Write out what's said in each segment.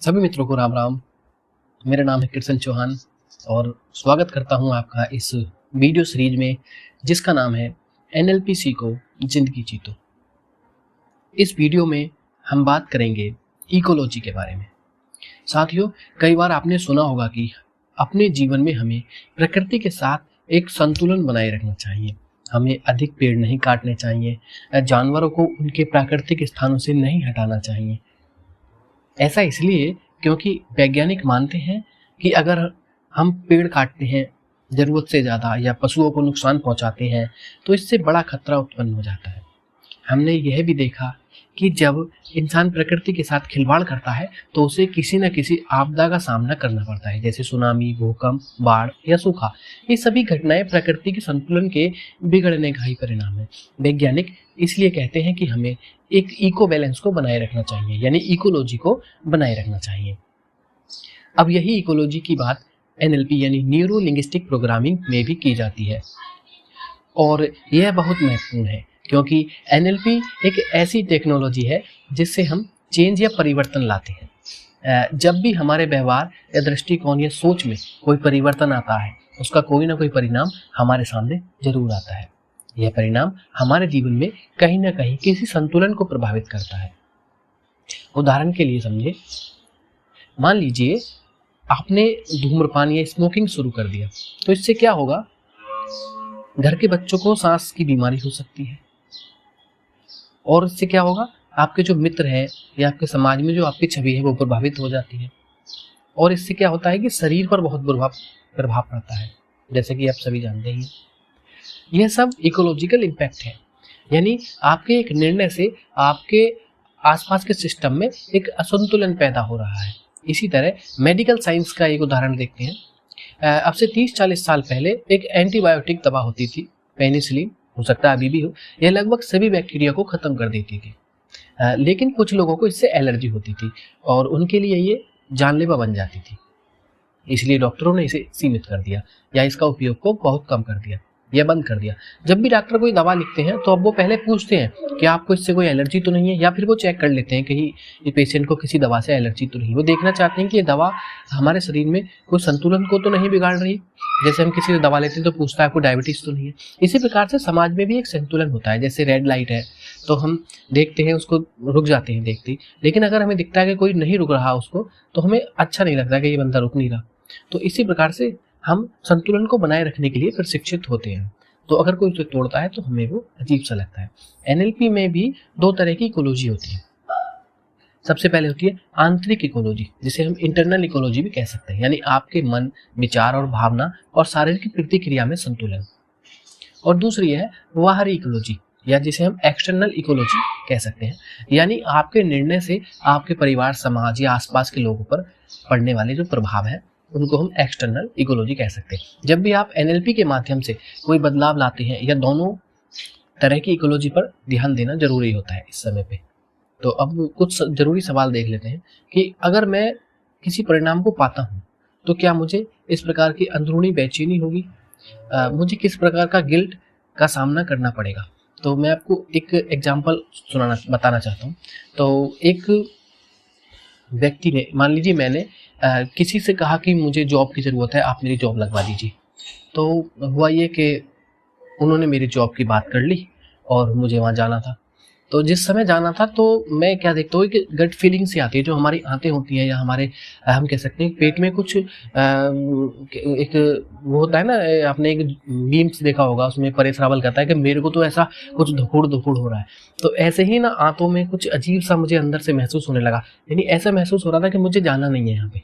सभी मित्रों को राम राम। मेरा नाम है कृष्ण चौहान और स्वागत करता हूं आपका इस वीडियो सीरीज में जिसका नाम है एनएलपी सीखो जिंदगी जीतो। इस वीडियो में हम बात करेंगे इकोलॉजी के बारे में। साथियों, कई बार आपने सुना होगा कि अपने जीवन में हमें प्रकृति के साथ एक संतुलन बनाए रखना चाहिए। हमें अधिक पेड़ नहीं काटने चाहिए, जानवरों को उनके प्राकृतिक स्थानों से नहीं हटाना चाहिए। ऐसा इसलिए क्योंकि वैज्ञानिक मानते हैं कि अगर हम पेड़ काटते हैं ज़रूरत से ज़्यादा या पशुओं को नुकसान पहुंचाते हैं तो इससे बड़ा खतरा उत्पन्न हो जाता है। हमने यह भी देखा कि जब इंसान प्रकृति के साथ खिलवाड़ करता है तो उसे किसी न किसी आपदा का सामना करना पड़ता है, जैसे सुनामी, भूकंप, बाढ़ या सूखा। ये सभी घटनाएं प्रकृति के संतुलन के बिगड़ने का ही परिणाम है। वैज्ञानिक इसलिए कहते हैं कि हमें एक इको बैलेंस को बनाए रखना चाहिए, यानी इकोलॉजी को बनाए रखना चाहिए। अब यही इकोलॉजी की बात एनएलपी यानी न्यूरो लिंग्विस्टिक प्रोग्रामिंग में भी की जाती है और यह बहुत महत्वपूर्ण है क्योंकि एनएलपी एक ऐसी टेक्नोलॉजी है जिससे हम चेंज या परिवर्तन लाते हैं। जब भी हमारे व्यवहार या दृष्टिकोण या सोच में कोई परिवर्तन आता है उसका कोई ना कोई परिणाम हमारे सामने जरूर आता है। यह परिणाम हमारे जीवन में कहीं ना कहीं किसी संतुलन को प्रभावित करता है। उदाहरण के लिए समझे, मान लीजिए आपने धूम्रपान या स्मोकिंग शुरू कर दिया तो इससे क्या होगा? घर के बच्चों को सांस की बीमारी हो सकती है और इससे क्या होगा? आपके जो मित्र हैं या आपके समाज में जो आपकी छवि है वो प्रभावित हो जाती है और इससे क्या होता है कि शरीर पर बहुत प्रभाव पड़ता है, जैसे कि आप सभी जानते हैं। यह सब इकोलॉजिकल इम्पैक्ट है, यानी आपके एक निर्णय से आपके आसपास के सिस्टम में एक असंतुलन पैदा हो रहा है। इसी तरह मेडिकल साइंस का एक उदाहरण देखते हैं। अब से 30-40 साल पहले एक एंटीबायोटिक दवा होती थी, पेनिसिलिन, हो सकता है अभी भी हो। यह लगभग सभी बैक्टीरिया को खत्म कर देती थी, लेकिन कुछ लोगों को इससे एलर्जी होती थी और उनके लिए ये जानलेवा बन जाती थी। इसलिए डॉक्टरों ने इसे सीमित कर दिया या इसका उपयोग को बहुत कम कर दिया या बंद कर दिया। जब भी डॉक्टर कोई दवा लिखते हैं तो अब वो पहले पूछते हैं कि आपको इससे कोई एलर्जी तो नहीं है, या फिर वो चेक कर लेते हैं कहीं ये पेशेंट को किसी दवा से एलर्जी तो नहीं। वो देखना चाहते हैं कि ये दवा हमारे शरीर में कोई संतुलन को तो नहीं बिगाड़ रही। जैसे हम किसी से दवा लेते हैं तो पूछता है आपको डायबिटीज़ तो नहीं है। इसी प्रकार से समाज में भी एक संतुलन होता है। जैसे रेड लाइट है तो हम देखते हैं, उसको रुक जाते हैं देखते ही, लेकिन अगर हमें दिखता है कि कोई नहीं रुक रहा उसको तो हमें अच्छा नहीं लगता कि ये बंदा रुक नहीं रहा। तो इसी प्रकार से हम संतुलन को बनाए रखने के लिए प्रशिक्षित होते हैं। तो अगर कोई उसे तोड़ता है तो हमें वो अजीब सा लगता है। एनएलपी में भी दो तरह की इकोलॉजी होती है। सबसे पहले होती है आंतरिक इकोलॉजी, जिसे हम इंटरनल इकोलॉजी भी कह सकते हैं, यानी आपके मन, विचार और भावना और शारीरिक प्रतिक्रिया में संतुलन। और दूसरी है बाहरी इकोलॉजी, या जिसे हम एक्सटर्नल इकोलॉजी कह सकते हैं, यानी आपके निर्णय से आपके परिवार, समाज या आसपास के लोगों पर पड़ने वाले जो प्रभाव है उनको हम एक्सटर्नल इकोलॉजी कह सकते हैं। जब भी आप एनएलपी के माध्यम से कोई बदलाव लाते हैं या दोनों तरह की इकोलॉजी पर ध्यान देना जरूरी होता है इस समय पे। तो अब कुछ जरूरी सवाल देख लेते हैं कि अगर मैं किसी परिणाम को पाता हूँ तो क्या मुझे इस प्रकार की अंदरूनी बेचैनी होगी? मुझे किस प्रकार का गिल्ट का सामना करना पड़ेगा? तो मैं आपको एक एग्जाम्पल बताना चाहता हूँ। तो एक व्यक्ति ने, मान लीजिए मैंने किसी से कहा कि मुझे जॉब की ज़रूरत है, आप मेरी जॉब लगवा दीजिए। तो हुआ ये कि उन्होंने मेरी जॉब की बात कर ली और मुझे वहाँ जाना था। तो जिस समय जाना था तो मैं क्या देखता हूँ कि गट फीलिंग सी आती है, जो हमारी आंतें होती हैं या हमारे हम कह सकते हैं पेट में कुछ एक वो होता है ना, आपने एक मीम्स देखा होगा, उसमें परेश रावल कहता है कि मेरे को तो ऐसा कुछ धुकुड़ धुकुड़ हो रहा है। तो ऐसे ही ना आंतों में कुछ अजीब सा मुझे अंदर से महसूस होने लगा, यानी ऐसा महसूस हो रहा था कि मुझे जाना नहीं है यहाँ पे।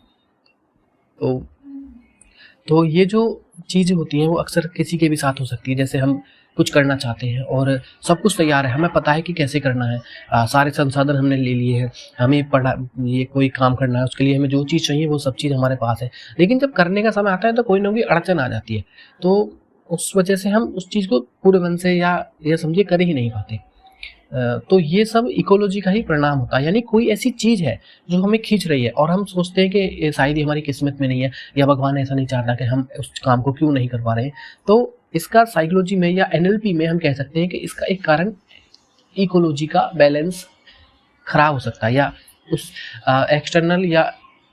तो ये जो चीज़ें होती हैं वो अक्सर किसी के भी साथ हो सकती है। जैसे हम कुछ करना चाहते हैं और सब कुछ तैयार है, हमें पता है कि कैसे करना है, सारे संसाधन हमने ले लिए हैं, हमें ये कोई काम करना है, उसके लिए हमें जो चीज़ चाहिए वो सब चीज़ हमारे पास है, लेकिन जब करने का समय आता है तो कोई ना कोई अड़चन आ जाती है। तो उस वजह से हम उस चीज़ को पूरे मन से या ये समझिए कर ही नहीं पाते। तो ये सब इकोलॉजी का ही परिणाम होता है, यानी कोई ऐसी चीज़ है जो हमें खींच रही है और हम सोचते हैं कि शायद ये हमारी किस्मत में नहीं है या भगवान ऐसा नहीं चाहता कि हम उस काम को क्यों नहीं कर पा रहे हैं। तो इसका साइकोलॉजी में या एनएलपी में हम कह सकते हैं कि इसका एक कारण इकोलॉजी का बैलेंस खराब हो सकता है, या उस एक्सटर्नल या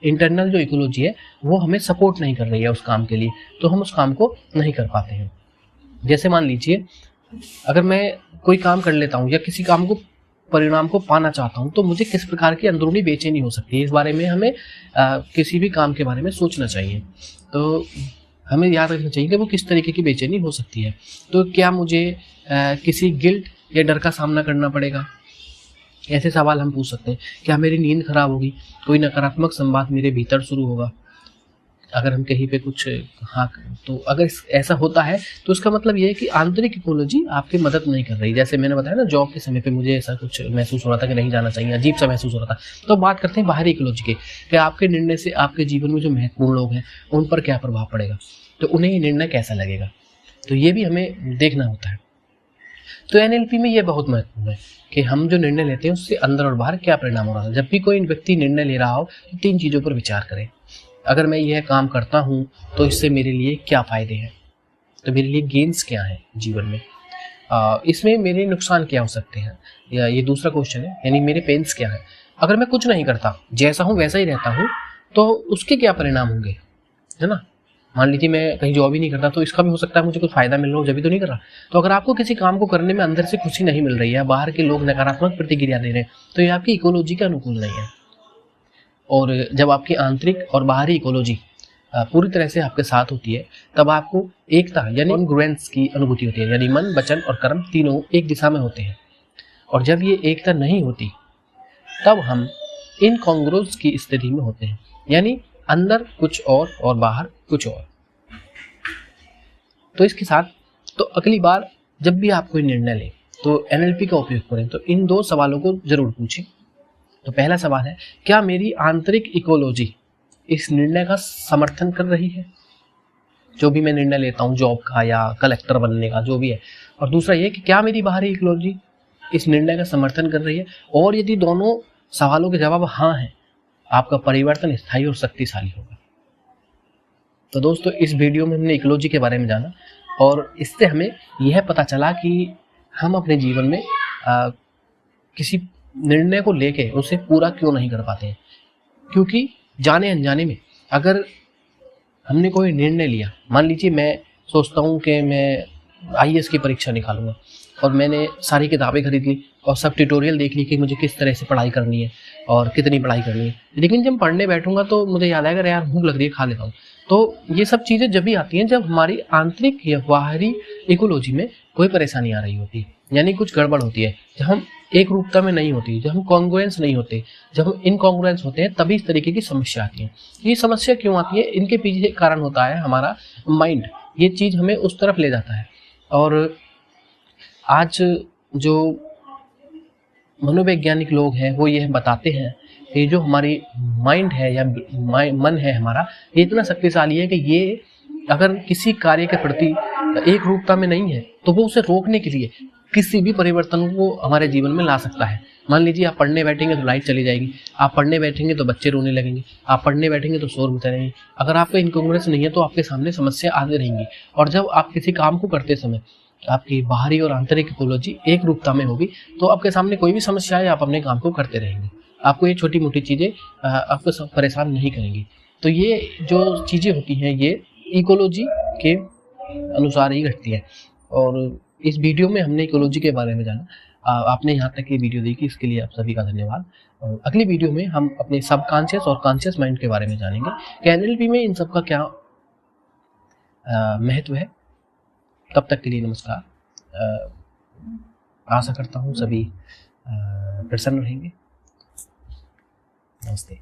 इंटरनल जो इकोलॉजी है वो हमें सपोर्ट नहीं कर रही है उस काम के लिए, तो हम उस काम को नहीं कर पाते हैं। जैसे मान लीजिए अगर मैं कोई काम कर लेता हूँ या किसी काम को परिणाम को पाना चाहता हूँ, तो मुझे किस प्रकार की अंदरूनी बेचैनी हो सकती है, इस बारे में हमें किसी भी काम के बारे में सोचना चाहिए। तो हमें याद रखना चाहिए कि वो किस तरीके की बेचैनी हो सकती है। तो क्या मुझे किसी गिल्ट या डर का सामना करना पड़ेगा? ऐसे सवाल हम पूछ सकते हैं। क्या मेरी नींद खराब होगी? कोई नकारात्मक संवाद मेरे भीतर शुरू होगा अगर हम कहीं पे कुछ हाँ, तो अगर ऐसा होता है तो उसका मतलब ये है कि आंतरिक इकोलॉजी आपकी मदद नहीं कर रही। जैसे मैंने बताया ना, जॉब के समय पे मुझे ऐसा कुछ महसूस हो रहा था कि नहीं जाना चाहिए, अजीब सा महसूस हो रहा था। तो बात करते हैं बाहरी इकोलॉजी की, कि आपके निर्णय से आपके जीवन में जो महत्वपूर्ण लोग हैं उन पर क्या प्रभाव पड़ेगा, तो उन्हें ये निर्णय कैसा लगेगा, तो ये भी हमें देखना होता है। तो एनएलपी में ये बहुत महत्वपूर्ण है कि हम जो निर्णय लेते हैं उससे अंदर और बाहर क्या परिणाम हो रहा है। जब भी कोई व्यक्ति निर्णय ले रहा हो तो 3 चीज़ों पर विचार करें। अगर मैं यह काम करता हूँ तो इससे मेरे लिए क्या फ़ायदे हैं, तो मेरे लिए गेन्स क्या हैं जीवन में, इसमें मेरे नुकसान क्या हो सकते हैं, या ये दूसरा क्वेश्चन है, यानी मेरे पेन्स क्या हैं। अगर मैं कुछ नहीं करता, जैसा हूँ वैसा ही रहता हूँ, तो उसके क्या परिणाम होंगे, है ना। मान लीजिए मैं कहीं जॉब ही नहीं करता, तो इसका भी हो सकता है मुझे कुछ फ़ायदा मिल रहा हो, जब भी तो नहीं कर रहा। तो अगर आपको किसी काम को करने में अंदर से खुशी नहीं मिल रही है, बाहर के लोग नकारात्मक प्रतिक्रिया दे रहे हैं, तो ये आपकी इकोलॉजी के अनुकूल नहीं है। और जब आपकी आंतरिक और बाहरी इकोलॉजी पूरी तरह से आपके साथ होती है, तब आपको एकता यानी कॉन्ग्रुएंस की अनुभूति होती है, यानी मन, वचन और कर्म तीनों एक दिशा में होते हैं। और जब ये एकता नहीं होती, तब हम इनकॉन्ग्रुएंस की स्थिति में होते हैं, यानी अंदर कुछ और बाहर कुछ और। तो इसके साथ, तो अगली बार जब भी आप कोई निर्णय लें तो एनएलपी का उपयोग करें, तो इन 2 सवालों को जरूर पूछें। तो पहला सवाल है, क्या मेरी आंतरिक इकोलॉजी इस निर्णय का समर्थन कर रही है, जो भी मैं निर्णय लेता हूँ जॉब का या कलेक्टर बनने का, जो भी है। और दूसरा ये कि क्या मेरी बाहरी इकोलॉजी इस निर्णय का समर्थन कर रही है। और यदि दोनों सवालों के जवाब हाँ हैं, आपका परिवर्तन स्थायी और शक्तिशाली होगा। तो दोस्तों, इस वीडियो में हमने इकोलॉजी के बारे में जाना, और इससे हमें यह पता चला कि हम अपने जीवन में किसी निर्णय को लेके उसे पूरा क्यों नहीं कर पाते हैं। क्योंकि जाने अनजाने में अगर हमने कोई निर्णय लिया, मान लीजिए मैं सोचता हूँ कि मैं आईएएस की परीक्षा निकालूंगा, और मैंने सारी किताबें खरीद ली और सब ट्यूटोरियल देख ली कि मुझे किस तरह से पढ़ाई करनी है और कितनी पढ़ाई करनी है। लेकिन जब पढ़ने बैठूंगा तो मुझे याद आएगा, यार भूख लग रही है, खा लेता हूँ। तो ये सब चीज़ें जब भी आती हैं जब हमारी आंतरिक या बाहरी इकोलॉजी में कोई परेशानी आ रही होती है, यानी कुछ गड़बड़ होती है, जब हम एक रूपता में नहीं होती, जब हम कॉन्ग्रुएंस नहीं होते, जब हम इनकॉन्ग्रुएंस होते हैं, तभी इस तरीके की समस्या आती है। ये समस्या क्यों आती है, इनके पीछे कारण होता है हमारा माइंड। ये चीज़ हमें उस तरफ ले जाता है। और आज जो मनोवैज्ञानिक लोग हैं वो यह बताते हैं कि जो हमारी माइंड है या मन है हमारा, ये इतना शक्तिशाली है कि ये अगर किसी कार्य के प्रति एक रूपता में नहीं है, तो वो उसे रोकने के लिए किसी भी परिवर्तन को हमारे जीवन में ला सकता है। मान लीजिए आप पढ़ने बैठेंगे तो लाइट चली जाएगी, आप पढ़ने बैठेंगे तो बच्चे रोने लगेंगे, आप पढ़ने बैठेंगे तो शोर मचा रहेंगे। अगर आपका इनकॉन्ग्रुएंस नहीं है तो आपके सामने समस्या आती रहेंगी। और जब आप किसी काम को करते समय आपकी बाहरी और आंतरिक इकोलॉजी एक रूपता में होगी, तो आपके सामने कोई भी समस्या है, आप अपने काम को करते रहेंगे। आपको ये छोटी मोटी चीज़ें आपको परेशान नहीं करेंगी। तो ये जो चीज़ें होती हैं ये इकोलॉजी के अनुसार ही घटती है। और इस वीडियो में हमने इकोलॉजी के बारे में जाना। आपने यहाँ तक ये वीडियो देखी, इसके लिए आप सभी का धन्यवाद। और अगली वीडियो में हम अपने सबकॉन्शियस और कॉन्शियस माइंड के बारे में जानेंगे कि एनएलपी में इन सब का क्या महत्व है। तब तक के लिए नमस्कार। आशा करता हूँ सभी प्रसन्न रहेंगे। नमस्ते।